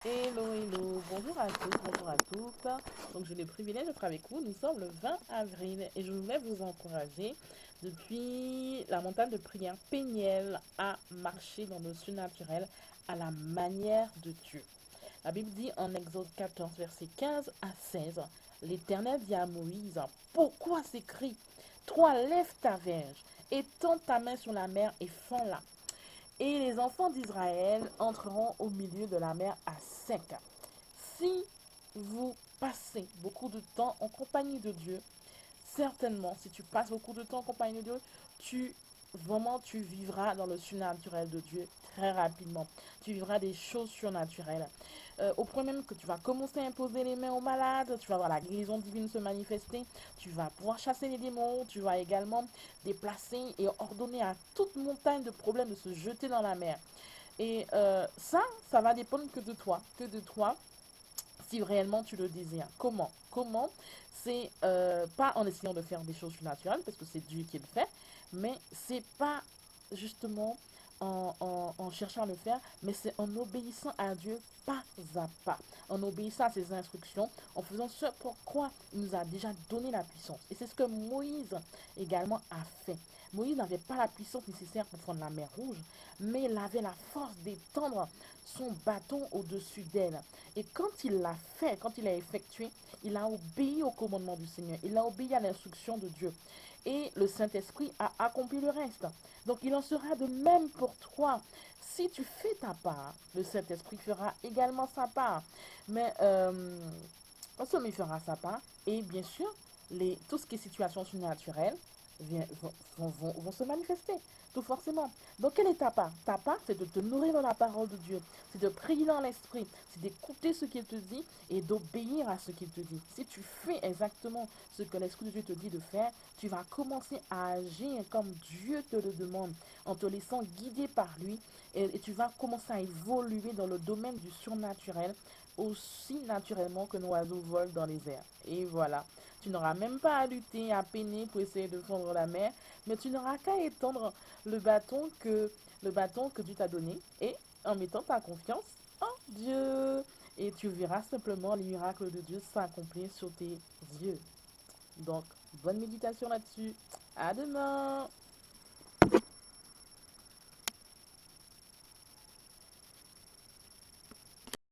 Hello, hello, bonjour à tous, bonjour à toutes. Donc j'ai le privilège d'être avec vous. Nous sommes le 20 avril et je voulais vous encourager depuis la montagne de prière Péniel à marcher dans le surnaturel à la manière de Dieu. La Bible dit en Exode 14, versets 15 à 16, l'Éternel dit à Moïse, pourquoi s'écrit, toi lève ta verge, étends ta main sur la mer et fends-la. Et les enfants d'Israël entreront au milieu de la mer à sec. Si vous passez beaucoup de temps en compagnie de Dieu, certainement, si tu passes beaucoup de temps en compagnie de Dieu, tu tu vivras dans le surnaturel de Dieu très rapidement. Tu vivras des choses surnaturelles. Au point même que tu vas commencer à imposer les mains aux malades, tu vas voir la guérison divine se manifester, tu vas pouvoir chasser les démons, tu vas également déplacer et ordonner à toute montagne de problèmes de se jeter dans la mer. Et ça va dépendre que de toi, si réellement tu le désires. Comment? Comment? C'est pas en essayant de faire des choses surnaturelles, parce que c'est Dieu qui le fait, mais c'est pas justement en cherchant à le faire, mais c'est en obéissant à Dieu pas à pas, en obéissant à ses instructions, en faisant ce pourquoi il nous a déjà donné la puissance. Et c'est ce que Moïse également a fait. Moïse n'avait pas la puissance nécessaire pour prendre la mer rouge, mais il avait la force d'étendre son bâton au-dessus d'elle. Et quand il l'a fait, quand il l'a effectué, il a obéi au commandement du Seigneur. Il a obéi à l'instruction de Dieu. Et le Saint-Esprit a accompli le reste. Donc il en sera de même pour toi. Si tu fais ta part, le Saint-Esprit fera également sa part. Mais non seulement il fera sa part, et bien sûr, tout ce qui est situation surnaturelle vont se manifester, tout forcément. Donc, quelle est ta part? Ta part, c'est de te nourrir dans la parole de Dieu, c'est de prier dans l'esprit, c'est d'écouter ce qu'il te dit et d'obéir à ce qu'il te dit. Si tu fais exactement ce que l'Esprit de Dieu te dit de faire, tu vas commencer à agir comme Dieu te le demande, en te laissant guider par lui, et tu vas commencer à évoluer dans le domaine du surnaturel aussi naturellement que nos oiseaux volent dans les airs. Et voilà. Tu n'auras même pas à lutter, à peiner pour essayer de fondre la mer, mais tu n'auras qu'à étendre le bâton que Dieu t'a donné et en mettant ta confiance en Dieu. Et tu verras simplement les miracles de Dieu s'accomplir sur tes yeux. Donc, bonne méditation là-dessus. À demain!